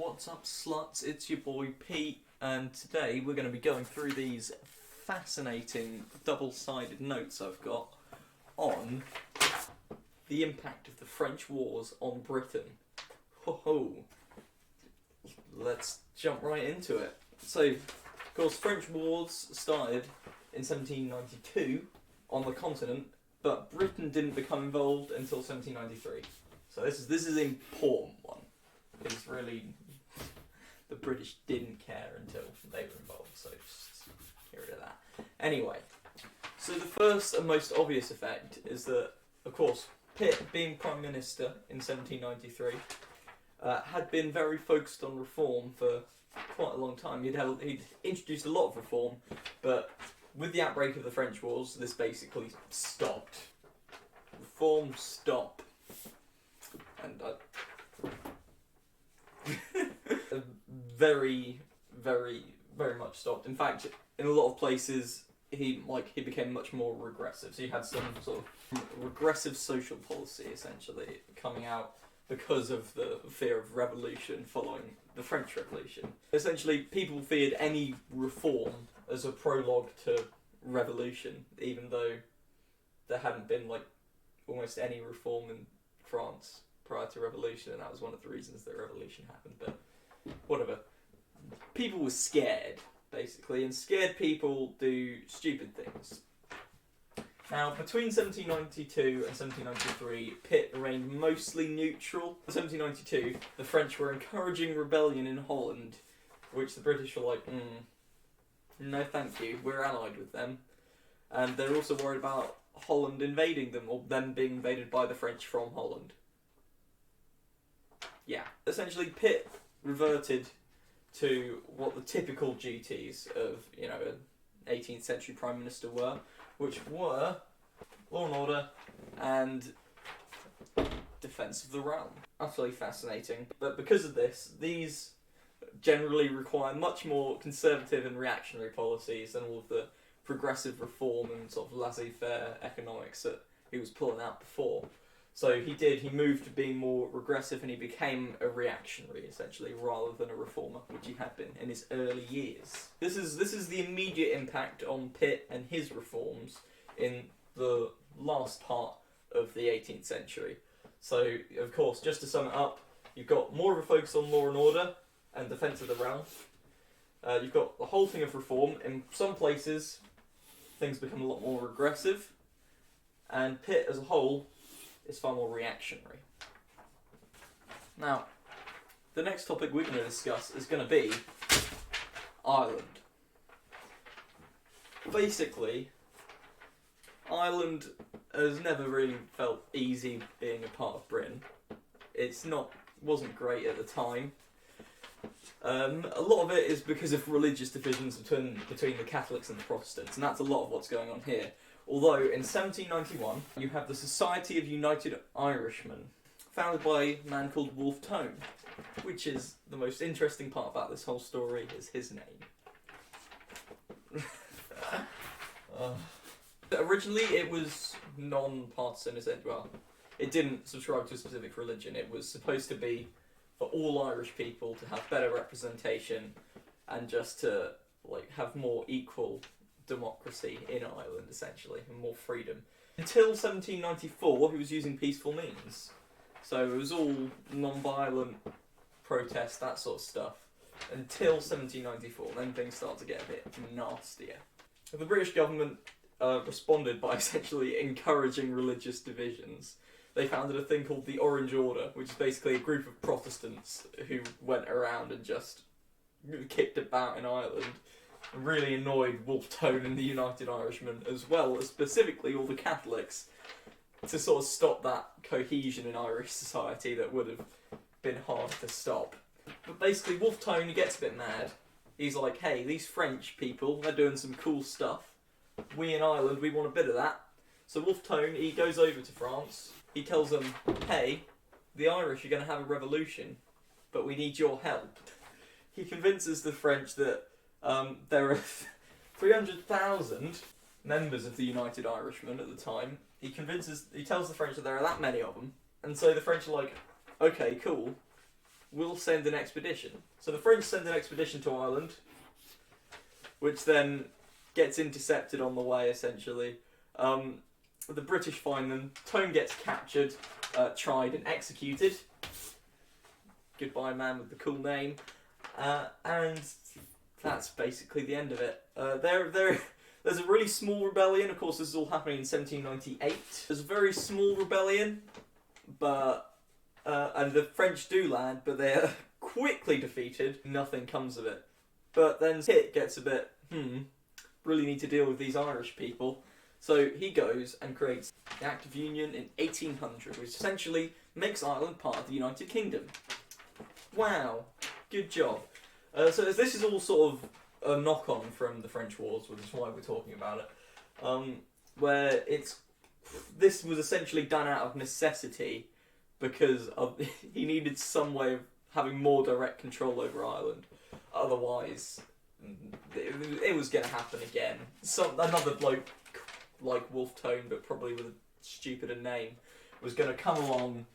What's up, sluts? It's your boy Pete, and today we're going to be going through these fascinating double-sided notes I've got on the impact of the French wars on Britain. Ho-ho! Let's jump right into it. So, of course, French wars started in 1792 on the continent, but Britain didn't become involved until 1793. So this is an important one. Because really, the British didn't care until they were involved, so just get rid of that. Anyway, so the first and most obvious effect is that, of course, Pitt, being Prime Minister in 1793, had been very focused on reform for quite a long time. He'd introduced a lot of reform, but with the outbreak of the French Wars, this basically stopped. Reform stop. And very much stopped. In fact, in a lot of places, he became much more regressive. So you had some sort of regressive social policy, essentially, coming out because of the fear of revolution following the French Revolution. Essentially, people feared any reform as a prologue to revolution, even though there hadn't been almost any reform in France prior to revolution, and that was one of the reasons that revolution happened. But whatever. People were scared, basically, and scared people do stupid things. Now, between 1792 and 1793, Pitt remained mostly neutral. In 1792, the French were encouraging rebellion in Holland, which the British were like, no thank you, we're allied with them. And they're also worried about Holland invading them, or them being invaded by the French from Holland. Yeah. Essentially, Pitt reverted to what the typical duties of, an 18th century Prime Minister were, which were law and order and defence of the realm. Utterly fascinating. But because of this, these generally require much more conservative and reactionary policies than all of the progressive reform and sort of laissez-faire economics that he was pulling out before. So he moved to being more regressive, and he became a reactionary, essentially, rather than a reformer, which he had been in his early years. This is the immediate impact on Pitt and his reforms in the last part of the 18th century. So, of course, just to sum it up, you've got more of a focus on law and order and defence of the realm. You've got the whole thing of reform. In some places, things become a lot more regressive, and Pitt as a whole is far more reactionary. Now, the next topic we're going to discuss is going to be Ireland. Basically, Ireland has never really felt easy being a part of Britain. Wasn't great at the time. A lot of it is because of religious divisions between the Catholics and the Protestants, and that's a lot of what's going on here. Although, in 1791, you have the Society of United Irishmen, founded by a man called Wolfe Tone, which is the most interesting part about this whole story, is his name. Originally, it was non-partisan, it didn't subscribe to a specific religion. It was supposed to be for all Irish people to have better representation and just to have more equal democracy in Ireland, essentially, and more freedom. Until 1794, he was using peaceful means. So it was all non-violent protest, that sort of stuff, until 1794. Then things started to get a bit nastier. The British government responded by essentially encouraging religious divisions. They founded a thing called the Orange Order, which is basically a group of Protestants who went around and just kicked about in Ireland. Really annoyed Wolfe Tone and the United Irishmen, as well as specifically all the Catholics, to sort of stop that cohesion in Irish society that would have been hard to stop. But basically, Wolfe Tone, he gets a bit mad. He's like, hey, these French people, they're doing some cool stuff. We in Ireland, we want a bit of that. So Wolfe Tone, he goes over to France. He tells them, hey, the Irish are going to have a revolution, but we need your help. He convinces the French that there are 300,000 members of the United Irishmen at the time. He tells the French that there are that many of them, and so the French are like, okay, cool, will send an expedition. So the French send an expedition to Ireland, which then gets intercepted on the way, essentially. The British find them. Tone gets captured, tried and executed. Goodbye, man with the cool name. And that's basically the end of it. There's a really small rebellion. Of course, this is all happening in 1798. There's a very small rebellion, but and the French do land, but they're quickly defeated. Nothing comes of it. But then Pitt gets a bit, really need to deal with these Irish people. So he goes and creates the Act of Union in 1800, which essentially makes Ireland part of the United Kingdom. Wow, good job. So this is all sort of a knock-on from the French Wars, which is why we're talking about it, where this was essentially done out of necessity because he needed some way of having more direct control over Ireland. Otherwise, it was going to happen again. Another bloke like Wolfe Tone, but probably with a stupider name, was going to come along,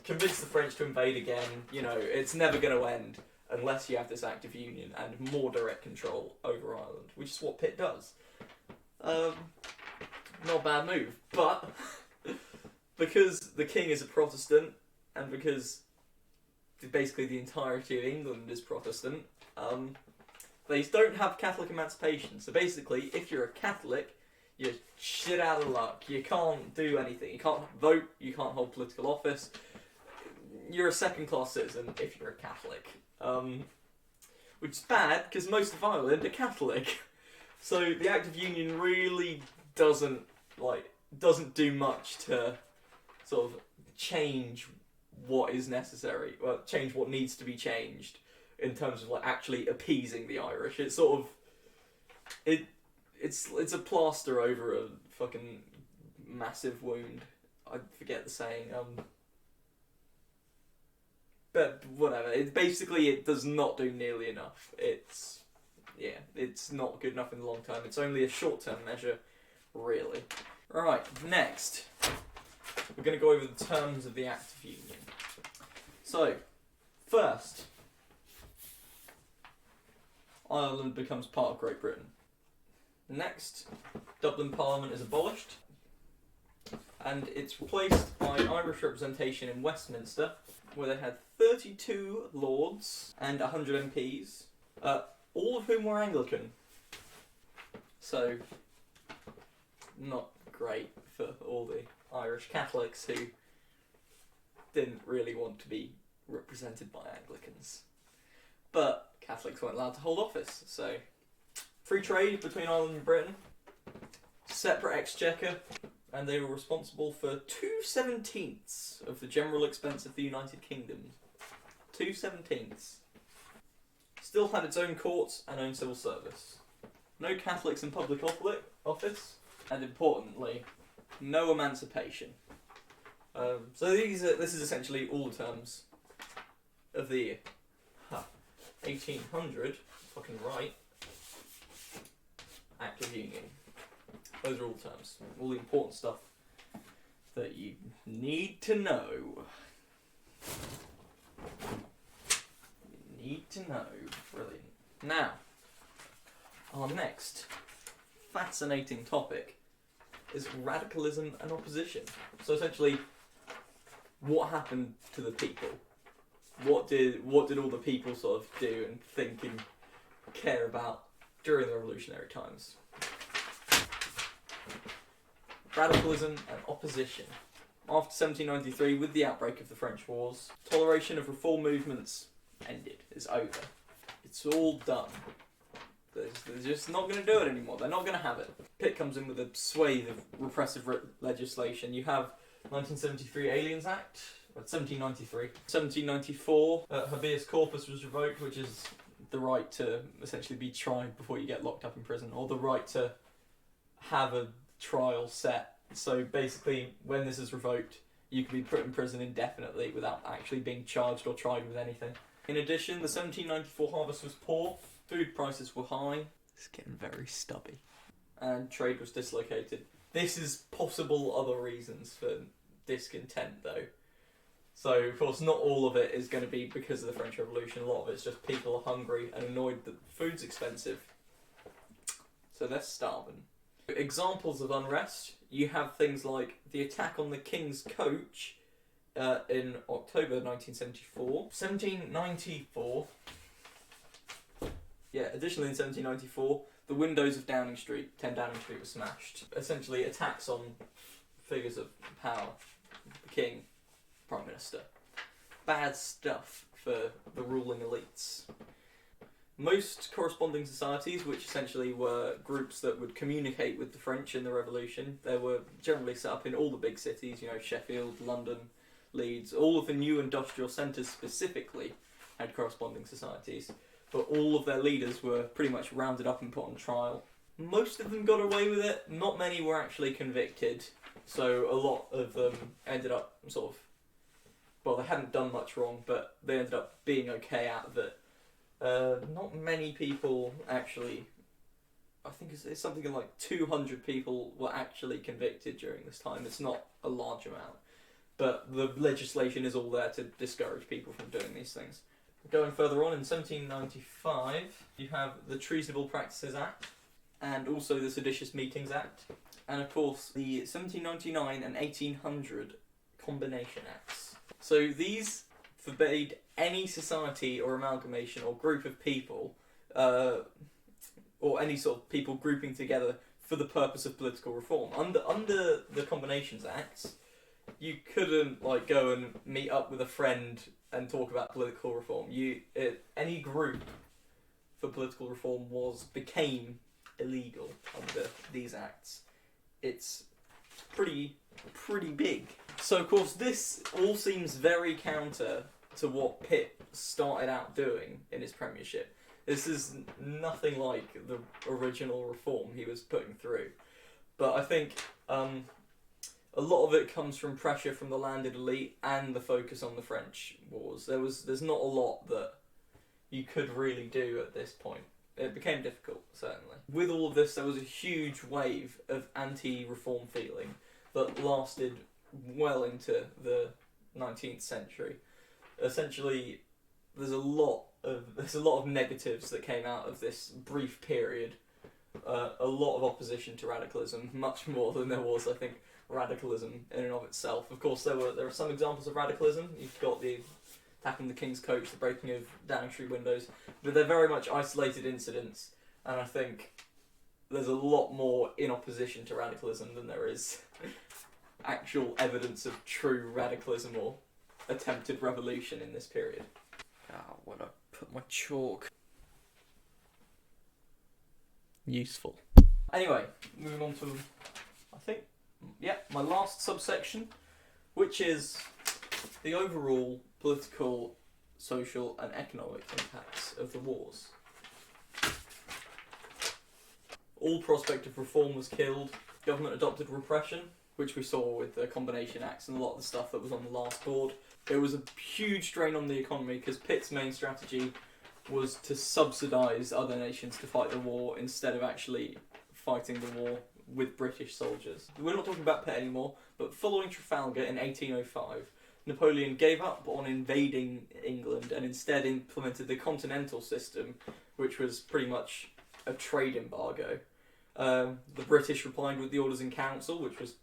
convince the French to invade again. You know, it's never going to end unless you have this Act of Union and more direct control over Ireland, which is what Pitt does. Not a bad move, but because the king is a Protestant, and because basically the entirety of England is Protestant, they don't have Catholic emancipation. So basically, if you're a Catholic, you're shit out of luck. You can't do anything. You can't vote. You can't hold political office. You're a second-class citizen if you're a Catholic. Which is bad, because most of Ireland are Catholic. So the Act of Union really doesn't do much to sort of change what is necessary, well, change what needs to be changed in terms of actually appeasing the Irish. It's sort of it's a plaster over a fucking massive wound. I forget the saying. But whatever. It does not do nearly enough. It's not good enough in the long term. It's only a short-term measure, really. Right, next, we're going to go over the terms of the Act of Union. So, first, Ireland becomes part of Great Britain. Next, Dublin Parliament is abolished, and it's replaced by Irish representation in Westminster, where they had 32 lords and 100 MPs, all of whom were Anglican. So, not great for all the Irish Catholics who didn't really want to be represented by Anglicans. But Catholics weren't allowed to hold office, so free trade between Ireland and Britain, separate exchequer, and they were responsible for 2/17 of the general expense of the United Kingdom. 2/17. Still had its own courts and own civil service. No Catholics in public office, and importantly, no emancipation. So this is essentially all the terms of the year. 1800, fucking right, Act of Union. Those are all the terms. All the important stuff that you need to know. You need to know. Brilliant. Now, our next fascinating topic is radicalism and opposition. So essentially, what happened to the people? What did all the people sort of do and think and care about during the revolutionary times? Radicalism and opposition. After 1793, with the outbreak of the French Wars, toleration of reform movements ended. It's over. It's all done. They're just not going to do it anymore. They're not going to have it. Pitt comes in with a swathe of repressive legislation. You have 1973 Aliens Act, 1793. 1794, habeas corpus was revoked, which is the right to essentially be tried before you get locked up in prison, or the right to have a trial set. So basically, when this is revoked, you can be put in prison indefinitely without actually being charged or tried with anything. In addition, the 1794 harvest was poor, food prices were high, it's getting very stubby, and trade was dislocated. This is possible other reasons for discontent, though. So, of course, not all of it is going to be because of the French Revolution. A lot of it's just people are hungry and annoyed that food's expensive. So they're starving. Examples of unrest, you have things like the attack on the King's Coach in October 1974. 1794. Yeah, additionally in 1794, the windows of Downing Street, 10 Downing Street, were smashed. Essentially attacks on figures of power. The King, Prime Minister. Bad stuff for the ruling elites. Most corresponding societies, which essentially were groups that would communicate with the French in the Revolution, they were generally set up in all the big cities, Sheffield, London, Leeds. All of the new industrial centres specifically had corresponding societies, but all of their leaders were pretty much rounded up and put on trial. Most of them got away with it, not many were actually convicted, so a lot of them ended up they hadn't done much wrong, but they ended up being okay out of it. Not many people actually, I think it's something like 200 people were actually convicted during this time. It's not a large amount, but the legislation is all there to discourage people from doing these things. Going further on, in 1795, you have the Treasonable Practices Act, and also the Seditious Meetings Act, and of course the 1799 and 1800 Combination Acts. So these forbade any society or amalgamation or group of people, or any sort of people grouping together for the purpose of political reform. Under the Combinations Acts, you couldn't go and meet up with a friend and talk about political reform. Any group for political reform became illegal under these acts. It's pretty big. So of course this all seems very counter to what Pitt started out doing in his premiership. This is nothing like the original reform he was putting through. But I think a lot of it comes from pressure from the landed elite and the focus on the French wars. There's not a lot that you could really do at this point. It became difficult, certainly. With all of this, there was a huge wave of anti-reform feeling that lasted well into the 19th century. Essentially, there's a lot of negatives that came out of this brief period. A lot of opposition to radicalism, much more than there was, I think, radicalism in and of itself. Of course, there are some examples of radicalism. You've got the attack on the King's Coach, the breaking of Downing Street windows, but they're very much isolated incidents, and I think there's a lot more in opposition to radicalism than there is actual evidence of true radicalism or attempted revolution in this period. Where do I put my chalk? Useful. Anyway, moving on to, my last subsection, which is the overall political, social and economic impacts of the wars. All prospect of reform was killed. Government adopted repression, which we saw with the Combination Acts and a lot of the stuff that was on the last board. It was a huge strain on the economy because Pitt's main strategy was to subsidise other nations to fight the war instead of actually fighting the war with British soldiers. We're not talking about Pitt anymore, but following Trafalgar in 1805, Napoleon gave up on invading England and instead implemented the continental system, which was pretty much a trade embargo. The British replied with the Orders in Council, which was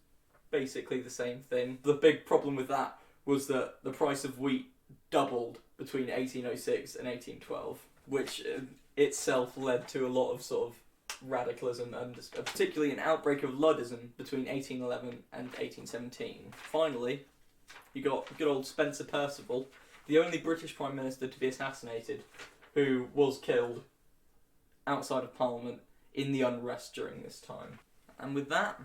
basically the same thing. The big problem with that was that the price of wheat doubled between 1806 and 1812, which itself led to a lot of sort of radicalism and particularly an outbreak of Luddism between 1811 and 1817. Finally, you got good old Spencer Perceval, the only British Prime Minister to be assassinated, who was killed outside of Parliament in the unrest during this time. And with that,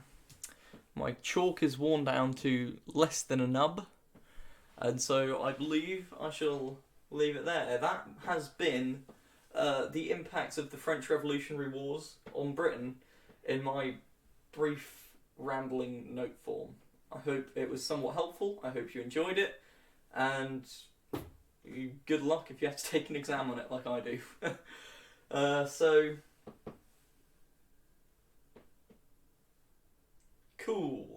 my chalk is worn down to less than a nub, and so I believe I shall leave it there. That has been the impacts of the French Revolutionary Wars on Britain in my brief rambling note form. I hope it was somewhat helpful, I hope you enjoyed it, and good luck if you have to take an exam on it like I do. So, cool.